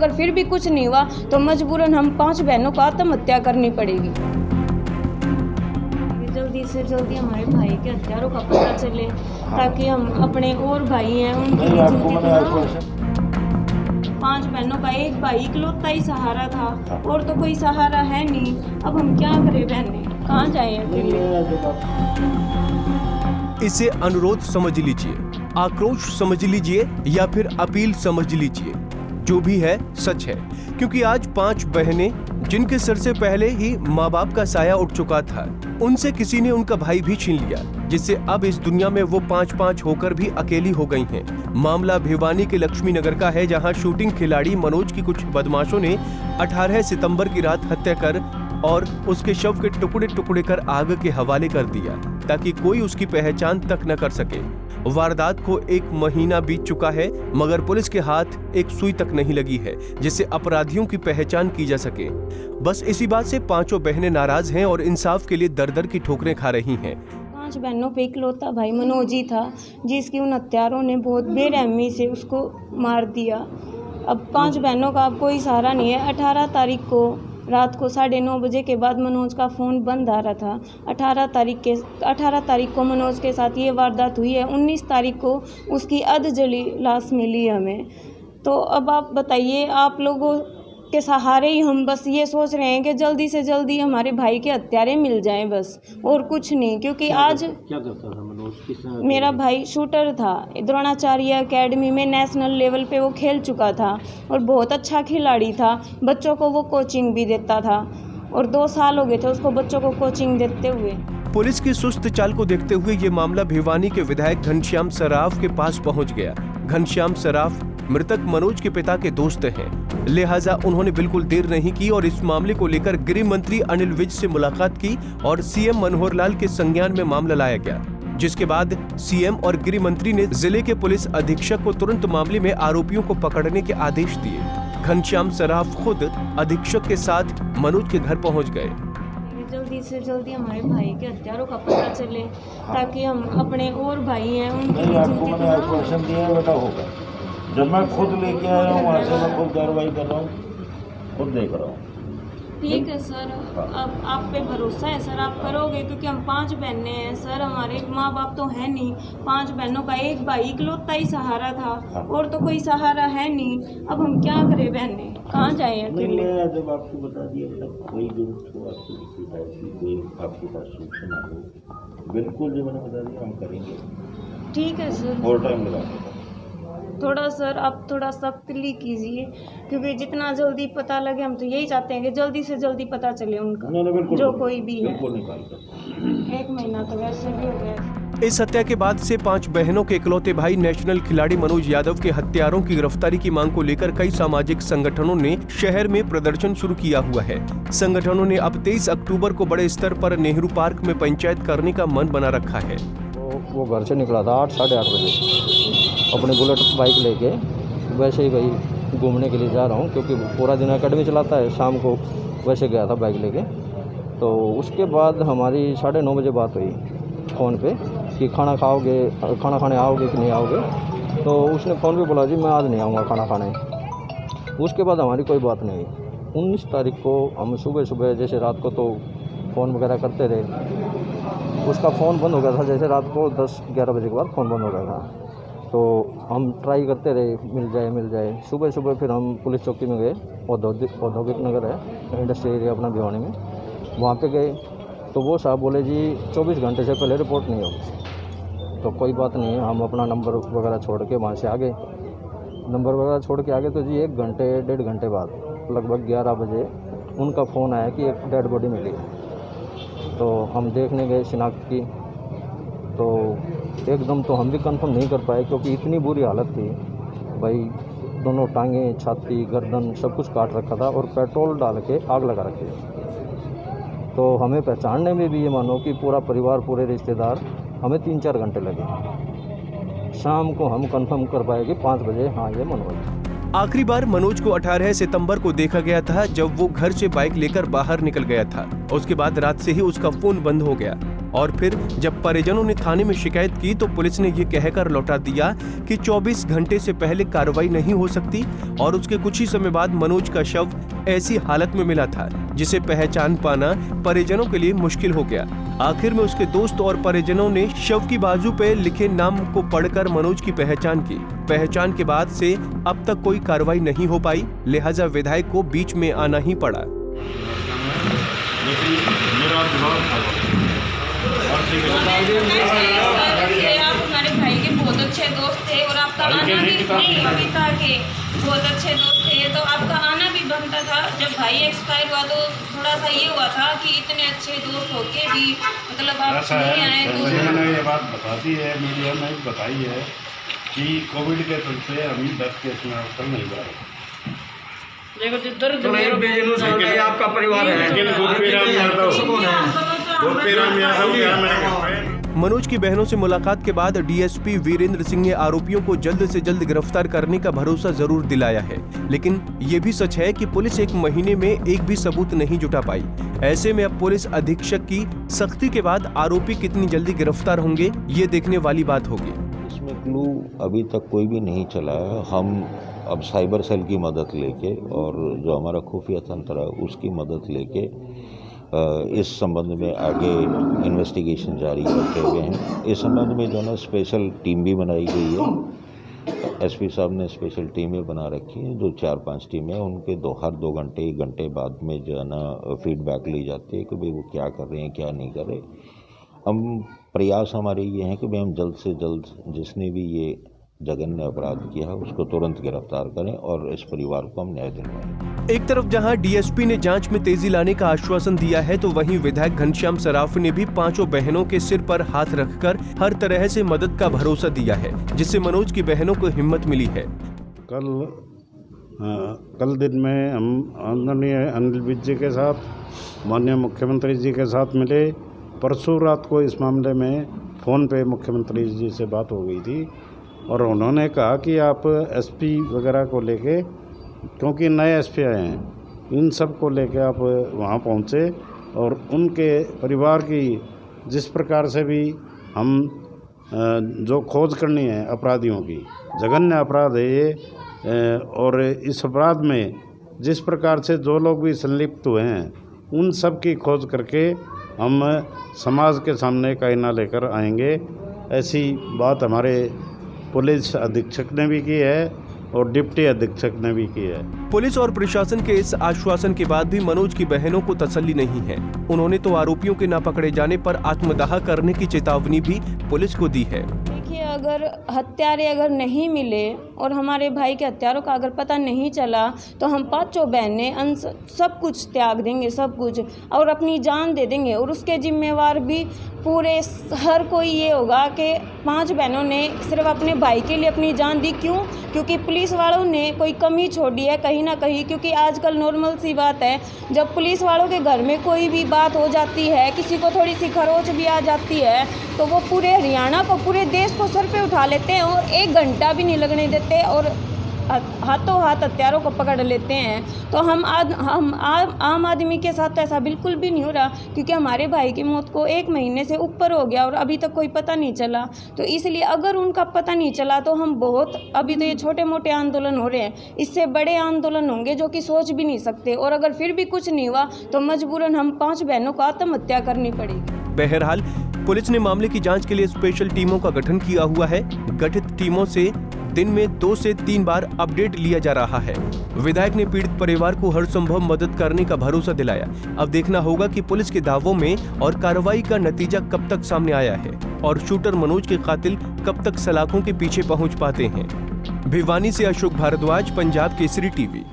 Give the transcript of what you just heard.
अगर फिर भी कुछ नहीं हुआ तो मजबूरन हम 5 बहनों को आत्महत्या करनी पड़ेगी। जल्दी से जल्दी हमारे भाई के हत्यारों का पता चले ताकि हम अपने और भाई हैं उनकी भी जिंदगी 5 बहनों का एक भाई इकलौता ही सहारा था और तो कोई सहारा है नहीं। अब हम क्या करें बहनें, कहाँ जाएं अकेले। इसे अनुरोध समझ लीजिए, आक्रोश समझ लीजिए या फिर अपील समझ लीजिए, जो भी है सच है। क्योंकि आज 5 बहनें जिनके सर से पहले ही माँ बाप का साया उठ चुका था, उनसे किसी ने उनका भाई भी छीन लिया, जिससे अब इस दुनिया में वो 5-5 होकर भी अकेली हो गई हैं। मामला भिवानी के लक्ष्मी नगर का है, जहां शूटिंग खिलाड़ी मनोज की कुछ बदमाशों ने 18 सितंबर की रात हत्या कर और उसके शव के टुकड़े टुकड़े कर आग के हवाले कर दिया ताकि कोई उसकी पहचान तक न कर सके। वारदात को 1 महीना बीत चुका है मगर पुलिस के हाथ एक सुई तक नहीं लगी है जिससे अपराधियों की पहचान की जा सके। बस इसी बात से 5 बहनें नाराज हैं और इंसाफ के लिए दर-दर की ठोकरें खा रही हैं। 5 बहनों पे इकलौता भाई मनोज ही था जिसकी उन हत्यारों ने बहुत बेरहमी से उसको मार दिया। अब 5 बहनों का अब कोई सहारा नहीं है। 18 तारीख को रात को 9:30 बजे के बाद मनोज का फ़ोन बंद आ रहा था। 18 तारीख को मनोज के साथ ये वारदात हुई है। 19 तारीख को उसकी अधजली लाश मिली हमें। तो अब आप बताइए, आप लोगों के सहारे ही हम बस ये सोच रहे हैं कि जल्दी से जल्दी हमारे भाई के हत्यारे मिल जाएं, बस और कुछ नहीं। क्योंकि आज क्या करता था मनोज? मेरा भाई शूटर था, द्रोणाचार्य एकेडमी में नेशनल लेवल पे वो खेल चुका था और बहुत अच्छा खिलाड़ी था। बच्चों को वो कोचिंग भी देता था और 2 साल हो गए थे उसको बच्चों को कोचिंग देते हुए। पुलिस की सुस्त चाल को देखते हुए ये मामला भिवानी के विधायक घनश्याम सराफ के पास पहुंच गया। घनश्याम सराफ मृतक मनोज के पिता के दोस्त हैं, लिहाजा उन्होंने बिल्कुल देर नहीं की और इस मामले को लेकर गृह मंत्री अनिल विज से मुलाकात की और सीएम मनोहर लाल के संज्ञान में मामला लाया गया, जिसके बाद सीएम और गृह मंत्री ने जिले के पुलिस अधीक्षक को तुरंत मामले में आरोपियों को पकड़ने के आदेश दिए। घनश्याम सराफ खुद अधीक्षक के साथ मनोज के घर पहुंच गए। जल्दी से जल्दी हमारे भाई के हत्यारों का पता चले ताकि हम अपने और भाई हैं उनकी भी जिंदगी आश्वासन दिया बेटा होगा। जब मैं खुद लेके आया हूँ वहाँ से मैं खुद कार्रवाई कर रहा हूँ, खुद देख रहा हूँ। ठीक है सर, अब आप पे भरोसा है सर, आप करोगे क्योंकि हम 5 बहनें हैं सर, हमारे माँ बाप तो है नहीं। 5 बहनों का एक भाई इकलौता ही सहारा था और तो कोई सहारा है नहीं। अब हम क्या करें बहनें, कहाँ जाएं अकेले। मैं जब आपको बता दिया बेटा, कोई जरूरत हो आपको किसी टाइप की, कोई आपके पास सूचना हो, बिल्कुल जो मैंने बता दिया हम करेंगे। ठीक है सर, और टाइम लगा थोड़ा सर आप थोड़ा सख्तली कीजिए क्योंकि जितना जल्दी पता लगे, हम तो यही चाहते हैं कि जल्दी से जल्दी पता चले उनका जो कोई भी है। 1 महीना तो वैसे भी हो गया। इस हत्या के बाद से 5 बहनों के इकलौते भाई नेशनल खिलाड़ी मनोज यादव के हत्यारों की गिरफ्तारी की मांग को लेकर कई सामाजिक संगठनों ने शहर में प्रदर्शन शुरू किया हुआ है। संगठनों ने अब 23 अक्टूबर को बड़े स्तर पर नेहरू पार्क में पंचायत करने का मन बना रखा है। वो घर से निकला था 8 साढ़े 8 बजे अपने बुलेट बाइक लेके, वैसे ही भाई घूमने के लिए जा रहा हूँ क्योंकि पूरा दिन अकेडमी चलाता है, शाम को वैसे गया था बाइक लेके। तो उसके बाद हमारी 9:30 बजे बात हुई फ़ोन पे कि खाना खाने आओगे कि नहीं आओगे। तो उसने फ़ोन पे बोला जी मैं आज नहीं आऊँगा खाना खाने। उसके बाद हमारी कोई बात नहीं हुई। 19 तारीख को हम सुबह जैसे रात को तो फ़ोन वगैरह करते रहे, उसका फ़ोन बंद हो गया था, जैसे रात को 10-11 बजे के बाद फ़ोन बंद हो गया था। तो हम ट्राई करते रहे मिल जाए। सुबह फिर हम पुलिस चौकी में गए, औद्योगिक नगर है इंडस्ट्रियल एरिया अपना भिवानी में, वहाँ पे गए तो वो साहब बोले जी 24 घंटे से पहले रिपोर्ट नहीं होगी। तो कोई बात नहीं, हम अपना नंबर वगैरह छोड़ के वहाँ से आ गए। नंबर वगैरह छोड़ के आ गए तो जी 1 घंटे 1.5 घंटे बाद लगभग 11 बजे उनका फ़ोन आया कि एक डेड बॉडी मिली। तो हम देखने गए शिनाख्त की, तो एकदम तो हम भी कंफर्म नहीं कर पाए क्योंकि इतनी बुरी हालत थी भाई, दोनों टांगें, छाती, गर्दन सब कुछ काट रखा था और पेट्रोल डाल के आग लगा रखी। तो हमें पहचानने में भी ये मानो कि पूरा परिवार, पूरे रिश्तेदार, हमें 3-4 घंटे लगे। शाम को हम कंफर्म कर पाए कि 5 बजे हाँ ये मनोज। आखिरी बार मनोज को 18 सितंबर को देखा गया था जब वो घर से बाइक लेकर बाहर निकल गया था। उसके बाद रात से ही उसका फोन बंद हो गया और फिर जब परिजनों ने थाने में शिकायत की तो पुलिस ने ये कहकर लौटा दिया कि 24 घंटे से पहले कार्रवाई नहीं हो सकती और उसके कुछ ही समय बाद मनोज का शव ऐसी हालत में मिला था जिसे पहचान पाना परिजनों के लिए मुश्किल हो गया। आखिर में उसके दोस्त और परिजनों ने शव की बाजू पे लिखे नाम को पढ़कर मनोज की पहचान की। पहचान के बाद से अब तक कोई कार्रवाई नहीं हो पाई, लिहाजा विधायक को बीच में आना ही पड़ा। आप हमारे भाई के बहुत अच्छे दोस्त थे और आपका आना भी पिता के बहुत अच्छे दोस्त थे, तो आपका आना भी बनता था। जब भाई एक्सपायर हुआ तो थोड़ा सा ये हुआ था कि इतने अच्छे दोस्त होके भी मतलब आप नहीं आए। तो मैंने ये बात बताती है, मीडिया में बताई है कि कोविड के चलते अभी 10 केस में अवसर नहीं जा रहे। आपका परिवार है। मनोज की बहनों से मुलाकात के बाद डीएसपी वीरेंद्र सिंह ने आरोपियों को जल्द से जल्द गिरफ्तार करने का भरोसा जरूर दिलाया है, लेकिन ये भी सच है कि पुलिस 1 महीने में एक भी सबूत नहीं जुटा पाई। ऐसे में अब पुलिस अधीक्षक की सख्ती के बाद आरोपी कितनी जल्दी गिरफ्तार होंगे, ये देखने वाली बात होगी। इसमें क्लू अभी तक कोई भी नहीं चला है। हम अब साइबर सेल की मदद लेके और जो हमारा खुफिया तंत्र है उसकी मदद लेके इस संबंध में आगे इन्वेस्टिगेशन जारी करते हुए हैं। इस संबंध में जो है ना स्पेशल टीम भी बनाई गई है। एसपी साहब ने स्पेशल टीमें बना रखी हैं, जो 4-5 टीमें हैं। उनके हर 2 घंटे 1 घंटे बाद में जो है ना फीडबैक ली जाती है कि भाई वो क्या कर रहे हैं क्या नहीं कर रहे। हम प्रयास हमारे ये हैं कि भाई हम जल्द से जल्द जिसने भी ये जघन्य अपराध किया है उसको तुरंत गिरफ्तार करें और इस परिवार को हम न्याय दिलवाएं। एक तरफ जहां डीएसपी ने जांच में तेजी लाने का आश्वासन दिया है, तो वहीं विधायक घनश्याम सराफ ने भी 5 बहनों के सिर पर हाथ रखकर हर तरह से मदद का भरोसा दिया है, जिससे मनोज की बहनों को हिम्मत मिली है। कल दिन में हम आदरणीय अनिल विज जी के साथ, माननीय मुख्यमंत्री जी के साथ मिले। परसों रात को इस मामले में फ़ोन पे मुख्यमंत्री जी से बात हो गई थी और उन्होंने कहा कि आप एसपी वगैरह को लेके, क्योंकि नए एसपी आए हैं, इन सब को लेके आप वहाँ पहुँचे और उनके परिवार की जिस प्रकार से भी हम जो खोज करनी है अपराधियों की, जघन्य अपराध है ये, और इस अपराध में जिस प्रकार से जो लोग भी संलिप्त हुए हैं उन सब की खोज करके हम समाज के सामने एक आईना लेकर आएंगे। ऐसी बात हमारे पुलिस अधीक्षक ने भी की है और डिप्टी अधीक्षक ने भी की है। पुलिस और प्रशासन के इस आश्वासन के बाद भी मनोज की बहनों को तसल्ली नहीं है। उन्होंने तो आरोपियों के न पकड़े जाने पर आत्मदाह करने की चेतावनी भी पुलिस को दी है। देखिए, अगर हत्यारे अगर नहीं मिले और हमारे भाई के हत्यारों का अगर पता नहीं चला तो हम 5 बहनें सब कुछ त्याग देंगे, सब कुछ, और अपनी जान दे देंगे। और उसके जिम्मेवार भी पूरे हर कोई ये होगा कि 5 बहनों ने सिर्फ अपने भाई के लिए अपनी जान दी। क्यों? क्योंकि पुलिस वालों ने कोई कमी छोड़ी है कहीं ना कहीं। क्योंकि आजकल नॉर्मल सी बात है, जब पुलिस वालों के घर में कोई भी बात हो जाती है, किसी को थोड़ी सी खरोच भी आ जाती है, तो वो पूरे हरियाणा को, पूरे देश को सर पे उठा लेते हैं और 1 घंटा भी नहीं लगने देते और हाथों हाथ हत्यारों को पकड़ लेते हैं। तो हम आम आदमी के साथ ऐसा बिल्कुल भी नहीं हो रहा, क्योंकि हमारे भाई की मौत को 1 महीने से ऊपर हो गया और अभी तक कोई पता नहीं चला। तो इसलिए अगर उनका पता नहीं चला तो हम अभी तो ये छोटे मोटे आंदोलन हो रहे हैं, इससे बड़े आंदोलन होंगे जो कि सोच भी नहीं सकते। और अगर फिर भी कुछ नहीं हुआ तो मजबूरन हम 5 बहनों को आत्महत्या करनी पड़ेगी। बहरहाल पुलिस ने मामले की जांच के लिए स्पेशल टीमों का गठन किया हुआ है। गठित टीमों से दिन में 2 से 3 बार अपडेट लिया जा रहा है। विधायक ने पीड़ित परिवार को हर संभव मदद करने का भरोसा दिलाया। अब देखना होगा कि पुलिस के दावों में और कार्रवाई का नतीजा कब तक सामने आया है और शूटर मनोज के कातिल कब तक सलाखों के पीछे पहुंच पाते हैं। भिवानी से अशोक भारद्वाज, पंजाब केसरी टीवी।